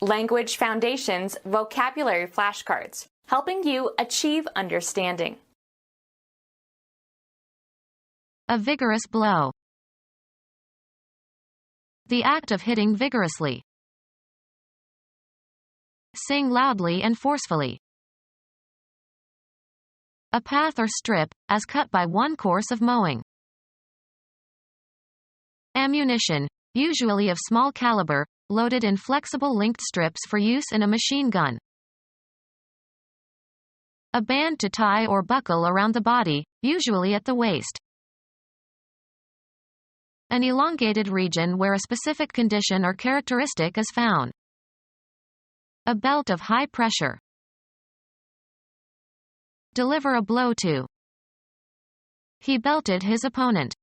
Language Foundations Vocabulary Flashcards, helping you achieve understanding. A vigorous blow. The act of hitting vigorously. Sing loudly and forcefully. A path or strip, as cut by one course of mowing. Ammunition, usually of small caliber, loaded in flexible linked strips for use in a machine gun. A band to tie or buckle around the body, usually at the waist. An elongated region where a specific condition or characteristic is found. A belt of high pressure. Deliver a blow to. He belted his opponent.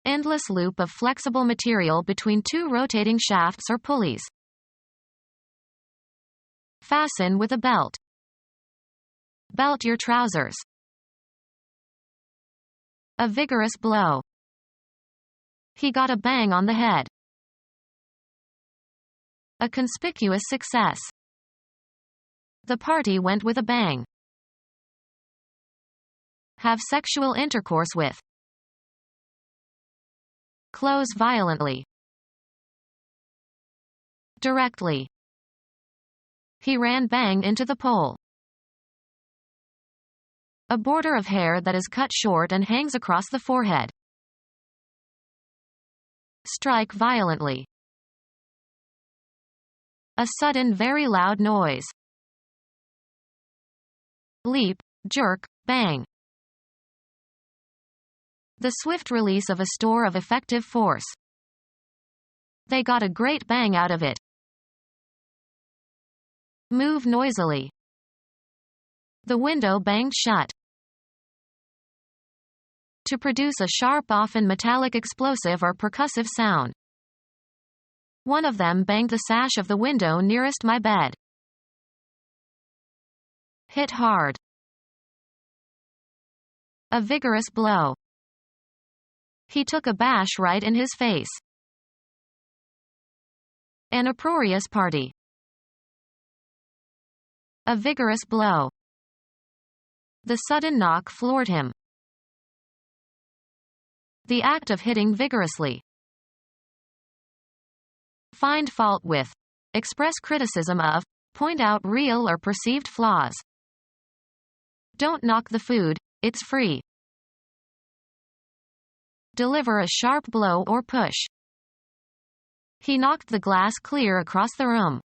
Endless loop of flexible material between two rotating shafts or pulleys. Fasten with a belt. Belt your trousers. A vigorous blow. He got a bang on the head. A conspicuous success. The party went with a bang. Have sexual intercourse with. Close violently. Directly. He ran bang into the pole. A border of hair that is cut short and hangs across the forehead. Strike violently. A sudden very loud noise. Leap, jerk, bang. The swift release of a store of effective force. They got a great bang out of it. Move noisily. The window banged shut. To produce a sharp, often metallic explosive or percussive sound. One of them banged the sash of the window nearest my bed. Hit hard. A vigorous blow. He took a bash right in his face. An uproarious party. A vigorous blow. The sudden knock floored him. The act of hitting vigorously. Find fault with. Express criticism of. Point out real or perceived flaws. Don't knock the food, it's free. Deliver a sharp blow or push. He knocked the glass clear across the room.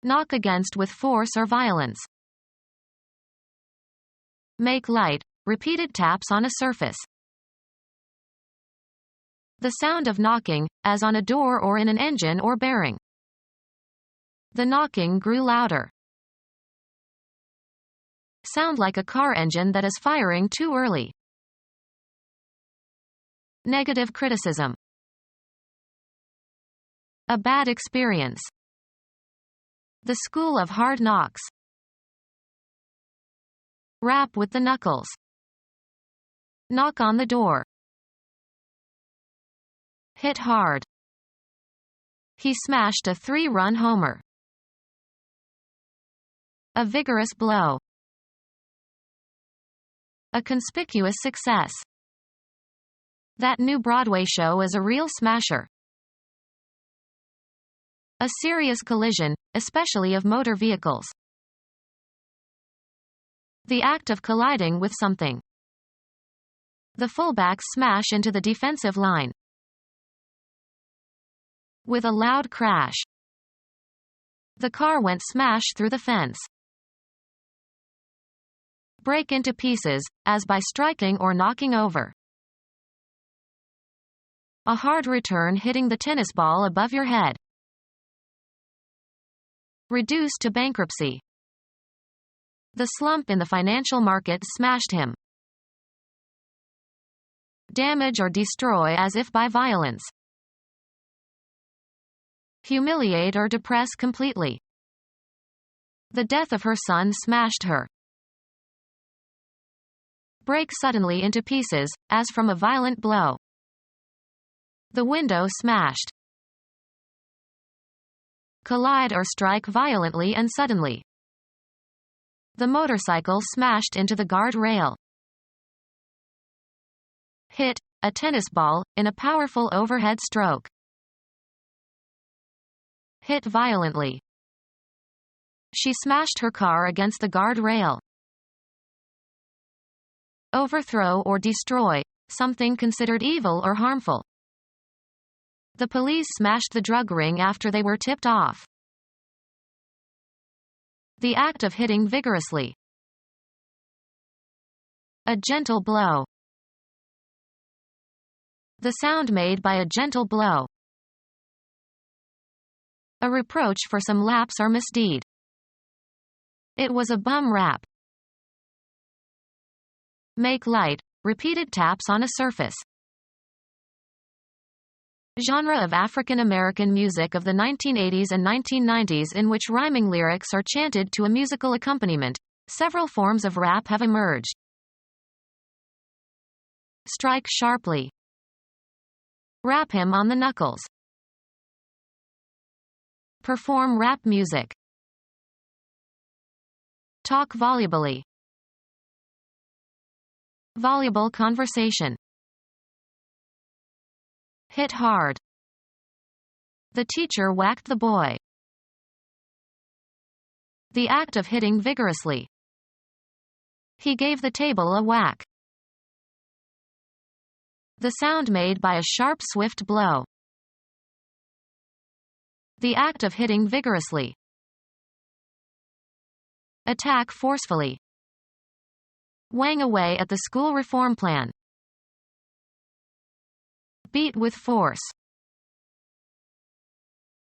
Knock against with force or violence. Make light, repeated taps on a surface. The sound of knocking, as on a door or in an engine or bearing. The knocking grew louder. Sound like a car engine that is firing too early. Negative criticism. A bad experience. The school of hard knocks. Rap with the knuckles. Knock on the door. Hit hard. He smashed a 3-run homer. A vigorous blow. A conspicuous success. That new Broadway show is a real smasher. A serious collision, especially of motor vehicles. The act of colliding with something. The fullbacks smash into the defensive line. With a loud crash. The car went smash through the fence. Break into pieces, as by striking or knocking over. A hard return hitting the tennis ball above your head. Reduce to bankruptcy. The slump in the financial market smashed him. Damage or destroy as if by violence. Humiliate or depress completely. The death of her son smashed her. Break suddenly into pieces, as from a violent blow. The window smashed. Collide or strike violently and suddenly. The motorcycle smashed into the guard rail. Hit, a tennis ball, in a powerful overhead stroke. Hit violently. She smashed her car against the guard rail. Overthrow or destroy, something considered evil or harmful. The police smashed the drug ring after they were tipped off. The act of hitting vigorously. A gentle blow. The sound made by a gentle blow. A reproach for some lapse or misdeed. It was a bum rap. Make light, repeated taps on a surface. Genre of African American music of the 1980s and 1990s in which rhyming lyrics are chanted to a musical accompaniment. Several forms of rap have emerged. Strike sharply. Rap him on the knuckles. Perform rap music. Talk volubly. Voluble conversation. Hit hard. The teacher whacked the boy. The act of hitting vigorously. He gave the table a whack. The sound made by a sharp, swift blow. The act of hitting vigorously. Attack forcefully. Whang away at the school reform plan. Beat with force.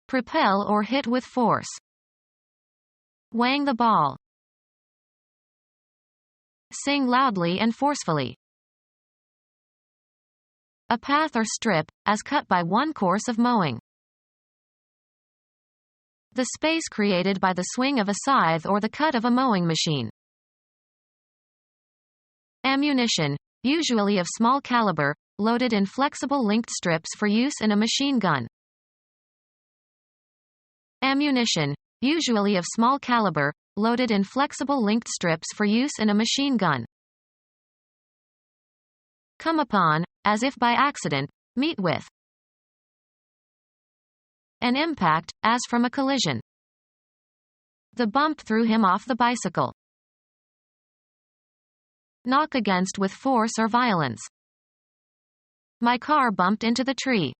Propel or hit with force. Whang the ball. Sing loudly and forcefully. A path or strip, as cut by one course of mowing. The space created by the swing of a scythe or the cut of a mowing machine. Ammunition, usually of small caliber, loaded in flexible linked strips for use in a machine gun. Ammunition, usually of small caliber, loaded in flexible linked strips for use in a machine gun. Come upon, as if by accident, meet with. An impact, as from a collision. The bump threw him off the bicycle. Knock against with force or violence. My car bumped into the tree.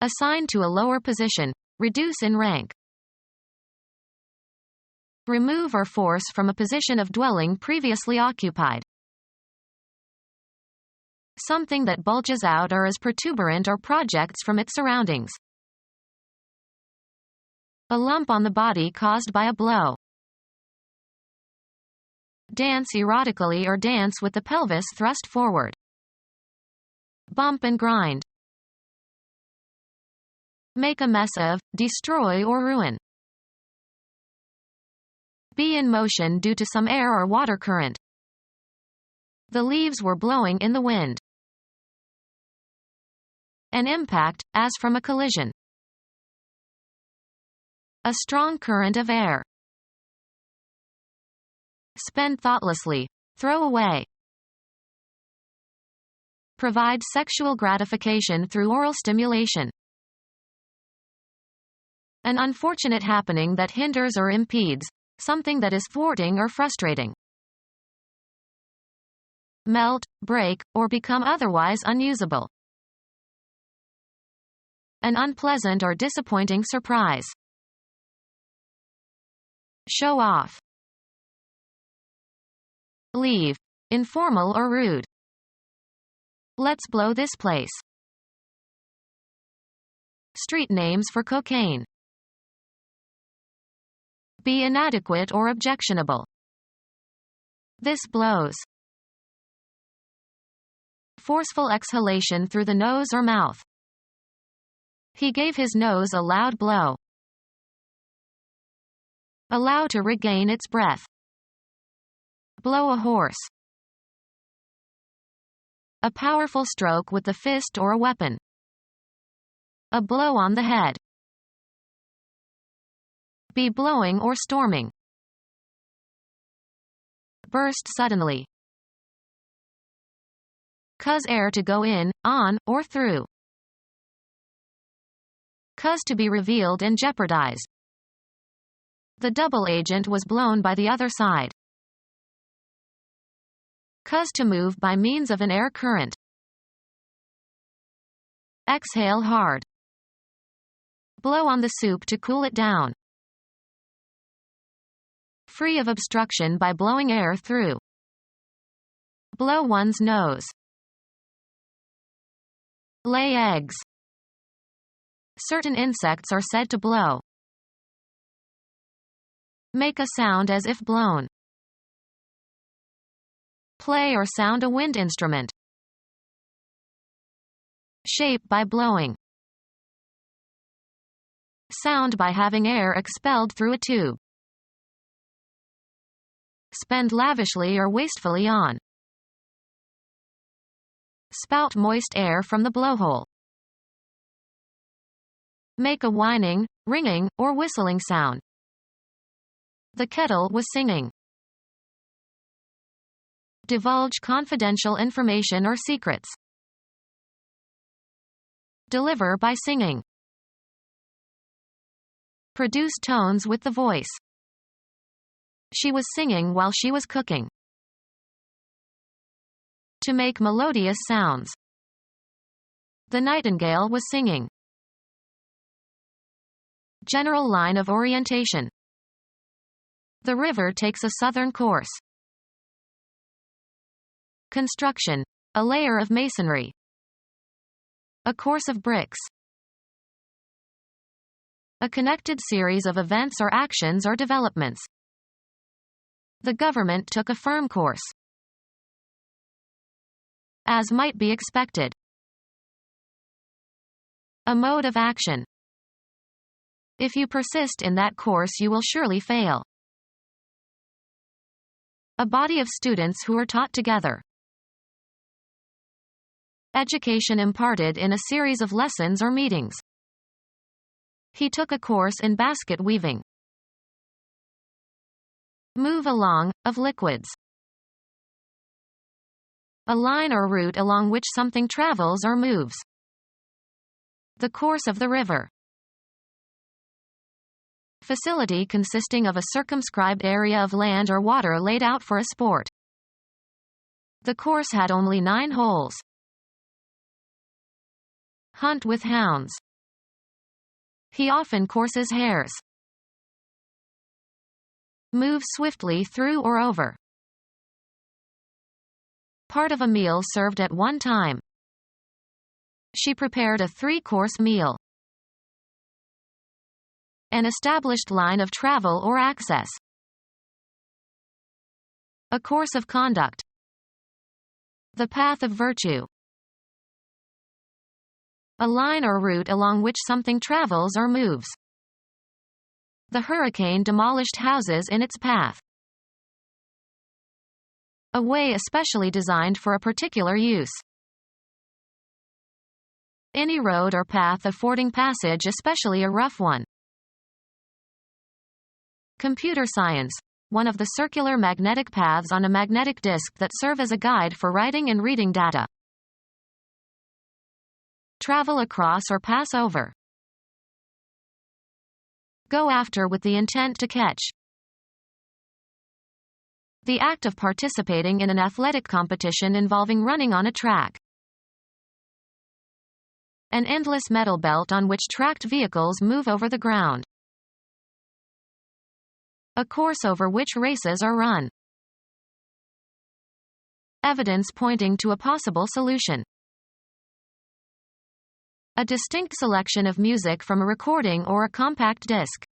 Assign to a lower position, reduce in rank. Remove or force from a position of dwelling previously occupied. Something that bulges out or is protuberant or projects from its surroundings. A lump on the body caused by a blow. Dance erotically or dance with the pelvis thrust forward. Bump and grind. Make a mess of, destroy or ruin. Be in motion due to some air or water current. The leaves were blowing in the wind. An impact, as from a collision. A strong current of air. Spend thoughtlessly. Throw away. Provide sexual gratification through oral stimulation. An unfortunate happening that hinders or impedes, something that is thwarting or frustrating. Melt, break, or become otherwise unusable. An unpleasant or disappointing surprise. Show off. Leave. Informal or rude. Let's blow this place. Street names for cocaine. Be inadequate or objectionable. This blows. Forceful exhalation through the nose or mouth. He gave his nose a loud blow. Allow to regain its breath. Blow a horse. A powerful stroke with the fist or a weapon. A blow on the head. Be blowing or storming. Burst suddenly. Cause air to go in, on, or through. Cause to be revealed and jeopardized. The double agent was blown by the other side. Cause to move by means of an air current. Exhale hard. Blow on the soup to cool it down. Free of obstruction by blowing air through. Blow one's nose. Lay eggs. Certain insects are said to blow. Make a sound as if blown. Play or sound a wind instrument. Shape by blowing. Sound by having air expelled through a tube. Spend lavishly or wastefully on. Spout moist air from the blowhole. Make a whining, ringing, or whistling sound. The kettle was singing. Divulge confidential information or secrets. Deliver by singing. Produce tones with the voice. She was singing while she was cooking. To make melodious sounds. The nightingale was singing. General line of orientation. The river takes a southern course. Construction. A layer of masonry. A course of bricks. A connected series of events or actions or developments. The government took a firm course. As might be expected. A mode of action. If you persist in that course, you will surely fail. A body of students who are taught together. Education imparted in a series of lessons or meetings. He took a course in basket weaving. Move along, of liquids. A line or route along which something travels or moves. The course of the river. Facility consisting of a circumscribed area of land or water laid out for a sport. The course had only 9 holes. Hunt with hounds. He often courses hares. Move swiftly through or over. Part of a meal served at one time. She prepared a 3-course meal. An established line of travel or access. A course of conduct. The path of virtue. A line or route along which something travels or moves. The hurricane demolished houses in its path. A way especially designed for a particular use. Any road or path affording passage, especially a rough one. Computer science. One of the circular magnetic paths on a magnetic disk that serve as a guide for writing and reading data. Travel across or pass over. Go after with the intent to catch. The act of participating in an athletic competition involving running on a track. An endless metal belt on which tracked vehicles move over the ground. A course over which races are run. Evidence pointing to a possible solution. A distinct selection of music from a recording or a compact disc.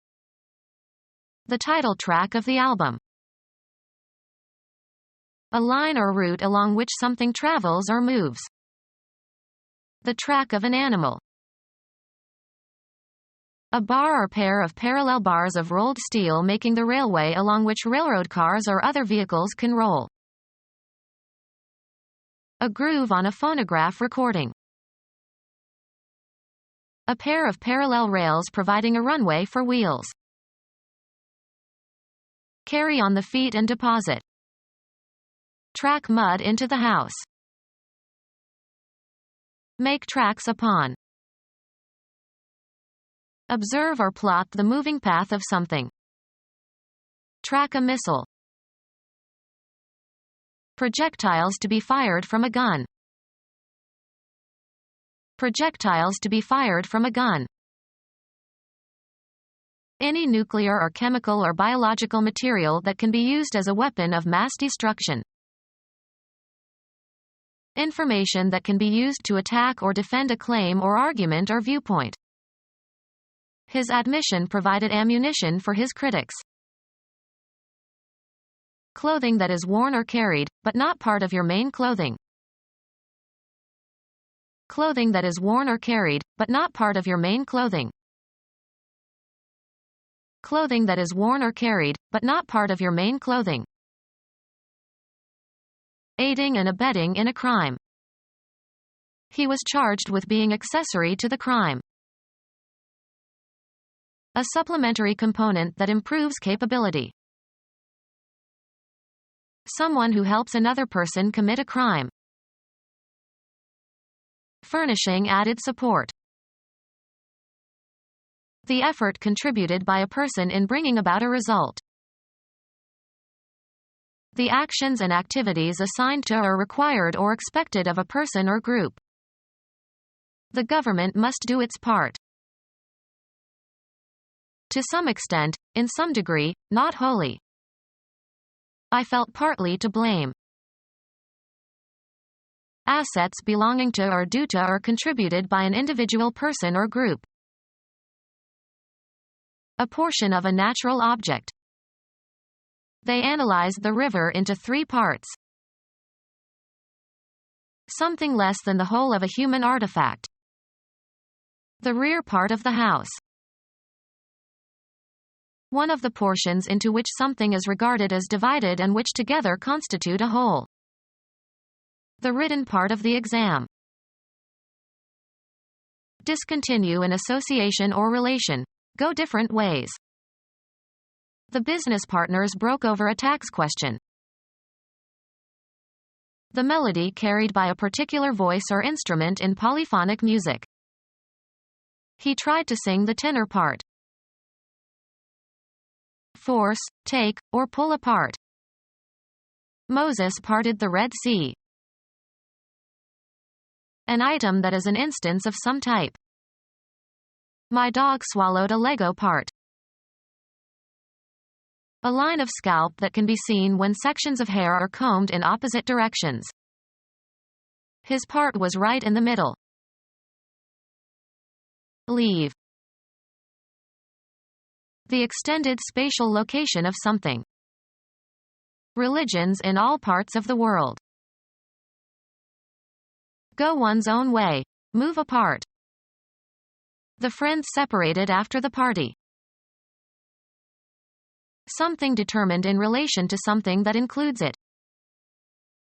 The title track of the album. A line or route along which something travels or moves. The track of an animal. A bar or pair of parallel bars of rolled steel making the railway along which railroad cars or other vehicles can roll. A groove on a phonograph recording. A pair of parallel rails providing a runway for wheels. Carry on the feet and deposit. Track mud into the house. Make tracks upon. Observe or plot the moving path of something. Track a missile. Projectiles to be fired from a gun. Projectiles to be fired from a gun. Any nuclear or chemical or biological material that can be used as a weapon of mass destruction. Information that can be used to attack or defend a claim or argument or viewpoint. His admission provided ammunition for his critics. Clothing that is worn or carried, but not part of your main clothing. Clothing that is worn or carried, but not part of your main clothing. Clothing that is worn or carried, but not part of your main clothing. Aiding and abetting in a crime. He was charged with being accessory to the crime. A supplementary component that improves capability. Someone who helps another person commit a crime. Furnishing added support. The effort contributed by a person in bringing about a result. The actions and activities assigned to or required or expected of a person or group. The government must do its part. To some extent, in some degree, not wholly. I felt partly to blame. Assets belonging to or due to or contributed by an individual person or group. A portion of a natural object. They analyzed the river into 3 parts. Something less than the whole of a human artifact. The rear part of the house. One of the portions into which something is regarded as divided and which together constitute a whole. The written part of the exam. Discontinue an association or relation. Go different ways. The business partners broke over a tax question. The melody carried by a particular voice or instrument in polyphonic music. He tried to sing the tenor part. Force, take, or pull apart. Moses parted the Red Sea. An item that is an instance of some type. My dog swallowed a Lego part. A line of scalp that can be seen when sections of hair are combed in opposite directions. His part was right in the middle. Leave. The extended spatial location of something. Religions in all parts of the world. Go one's own way. Move apart. The friends separated after the party. Something determined in relation to something that includes it.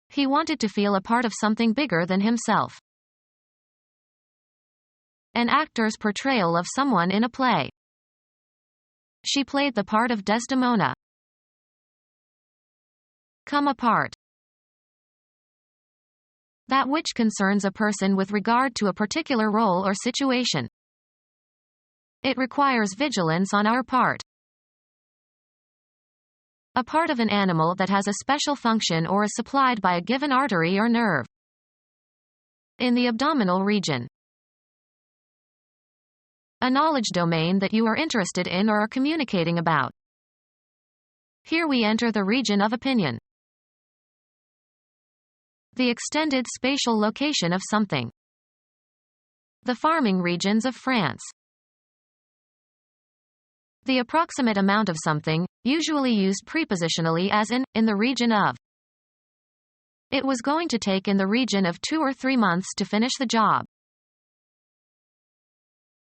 He wanted to feel a part of something bigger than himself. An actor's portrayal of someone in a play. She played the part of Desdemona. Come apart. That which concerns a person with regard to a particular role or situation. It requires vigilance on our part. A part of an animal that has a special function or is supplied by a given artery or nerve. In the abdominal region. A knowledge domain that you are interested in or are communicating about. Here we enter the region of opinion. The extended spatial location of something. The farming regions of France. The approximate amount of something, usually used prepositionally as in the region of. It was going to take in the region of 2 or 3 months to finish the job.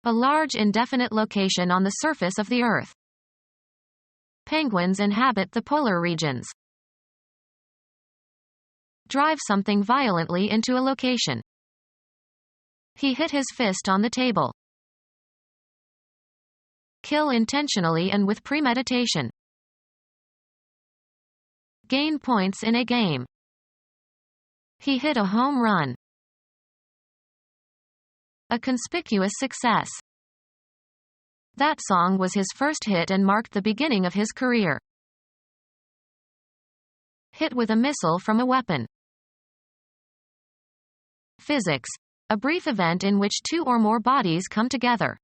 A large indefinite location on the surface of the Earth. Penguins inhabit the polar regions. Drive something violently into a location. He hit his fist on the table. Kill intentionally and with premeditation. Gain points in a game. He hit a home run. A conspicuous success. That song was his first hit and marked the beginning of his career. Hit with a missile from a weapon. Physics. A brief event in which two or more bodies come together.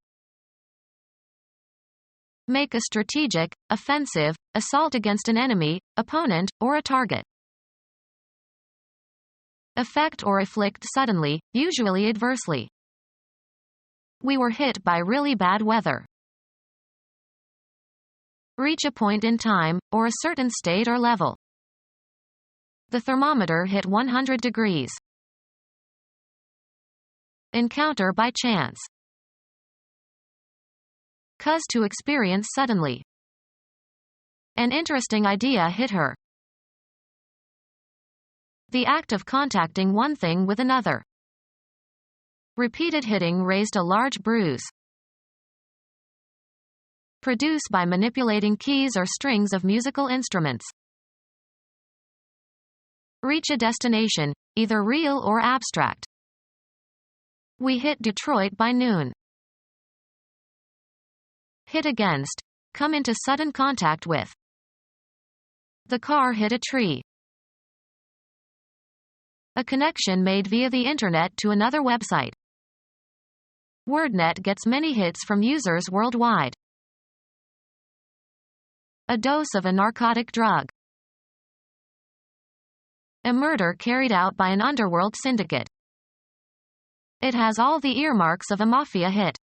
Make a strategic, offensive, assault against an enemy, opponent, or a target. Affect or afflict suddenly, usually adversely. We were hit by really bad weather. Reach a point in time, or a certain state or level. The thermometer hit 100 degrees. Encounter by chance. Cause to experience suddenly. An interesting idea hit her. The act of contacting one thing with another. Repeated hitting raised a large bruise. Produce by manipulating keys or strings of musical instruments. Reach a destination, either real or abstract. We hit Detroit by noon. Hit against. Come into sudden contact with. The car hit a tree. A connection made via the internet to another website. WordNet gets many hits from users worldwide. A dose of a narcotic drug. A murder carried out by an underworld syndicate. It has all the earmarks of a mafia hit.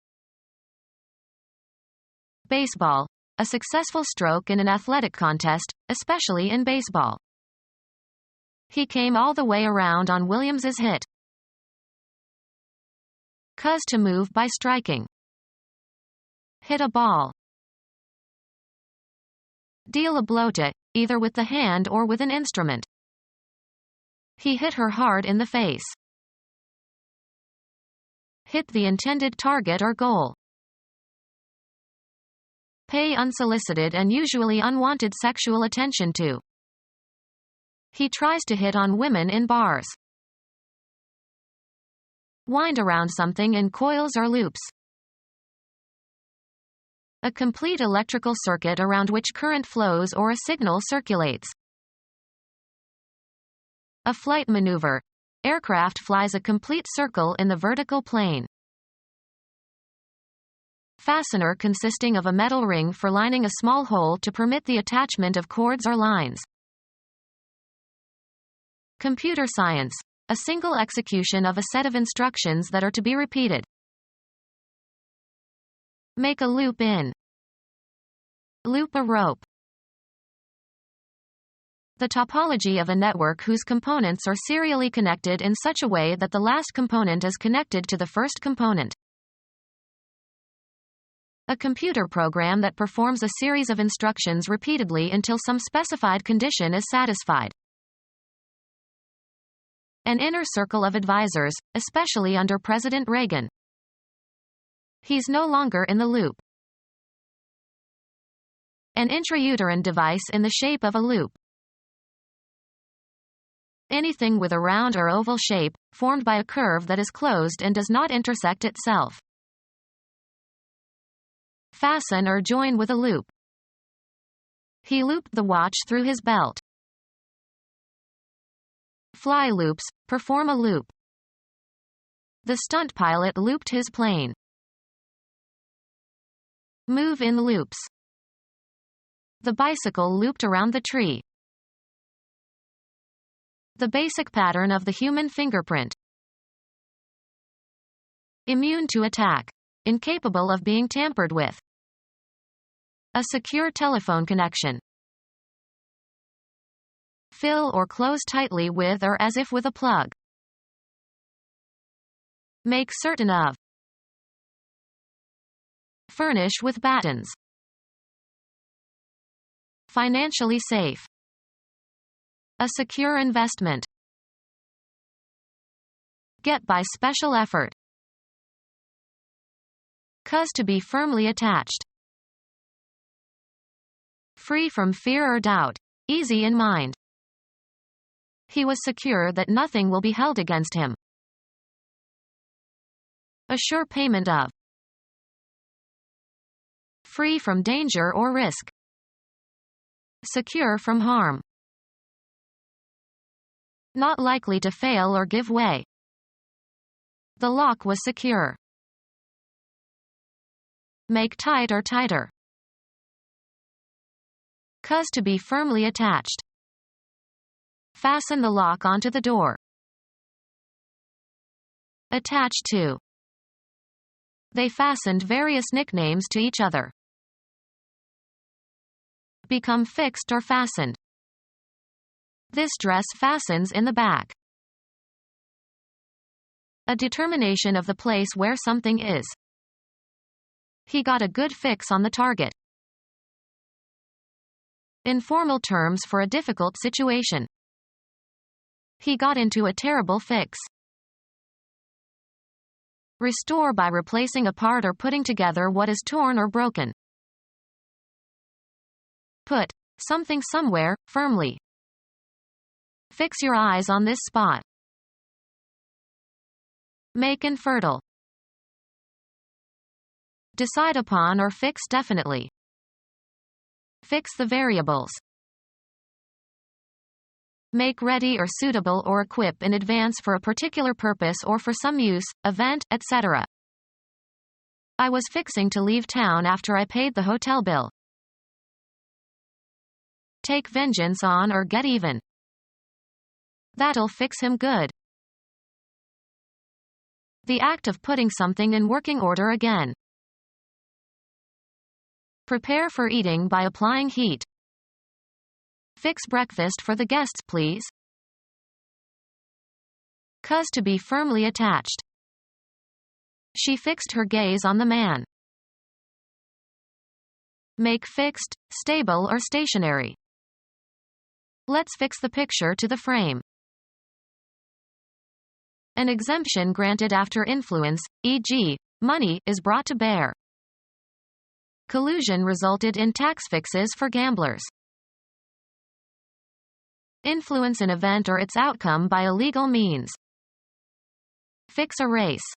Baseball. A successful stroke in an athletic contest, especially in baseball. He came all the way around on Williams's hit. Cause to move by striking. Hit a ball. Deal a blow to, either with the hand or with an instrument. He hit her hard in the face. Hit the intended target or goal. Pay unsolicited and usually unwanted sexual attention to. He tries to hit on women in bars. Wind around something in coils or loops. A complete electrical circuit around which current flows or a signal circulates. A flight maneuver. Aircraft flies a complete circle in the vertical plane. Fastener consisting of a metal ring for lining a small hole to permit the attachment of cords or lines. Computer science. A single execution of a set of instructions that are to be repeated. Make a loop in. Loop a rope. The topology of a network whose components are serially connected in such a way that the last component is connected to the first component. A computer program that performs a series of instructions repeatedly until some specified condition is satisfied. An inner circle of advisors, especially under President Reagan. He's no longer in the loop. An intrauterine device in the shape of a loop. Anything with a round or oval shape, formed by a curve that is closed and does not intersect itself. Fasten or join with a loop. He looped the watch through his belt. Fly loops, perform a loop. The stunt pilot looped his plane. Move in loops. The bicycle looped around the tree. The basic pattern of the human fingerprint. Immune to attack. Incapable of being tampered with. A secure telephone connection. Fill or close tightly with or as if with a plug. Make certain of. Furnish with battens. Financially safe. A secure investment. Get by special effort. Cause to be firmly attached. Free from fear or doubt. Easy in mind. He was secure that nothing will be held against him. A sure payment of. Free from danger or risk. Secure from harm. Not likely to fail or give way. The lock was secure. Make tight or tighter. Cause to be firmly attached. Fasten the lock onto the door. Attached to. They fastened various nicknames to each other. Become fixed or fastened. This dress fastens in the back. A determination of the place where something is. He got a good fix on the target. Informal terms for a difficult situation. He got into a terrible fix. Restore by replacing a part or putting together what is torn or broken. Put something somewhere, firmly. Fix your eyes on this spot. Make infertile. Decide upon or fix definitely. Fix the variables. Make ready or suitable or equip in advance for a particular purpose or for some use, event, etc. I was fixing to leave town after I paid the hotel bill. Take vengeance on or get even. That'll fix him good. The act of putting something in working order again. Prepare for eating by applying heat. Fix breakfast for the guests, please. Cause to be firmly attached. She fixed her gaze on the man. Make fixed, stable or stationary. Let's fix the picture to the frame. An exemption granted after influence, e.g., money, is brought to bear. Collusion resulted in tax fixes for gamblers. Influence an event or its outcome by illegal means. Fix a race.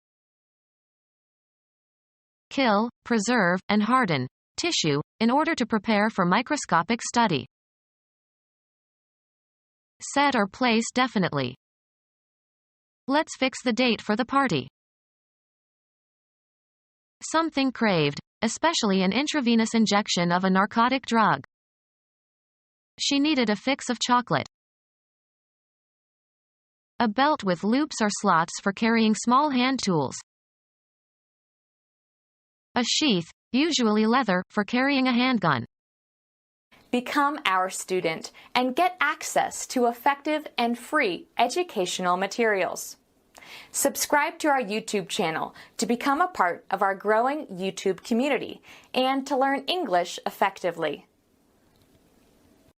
Kill, preserve, and harden tissue in order to prepare for microscopic study. Set or place definitely. Let's fix the date for the party. Something craved, especially an intravenous injection of a narcotic drug. She needed a fix of chocolate. A belt with loops or slots for carrying small hand tools. A sheath, usually leather, for carrying a handgun. Become our student and get access to effective and free educational materials. Subscribe to our YouTube channel to become a part of our growing YouTube community and to learn English effectively.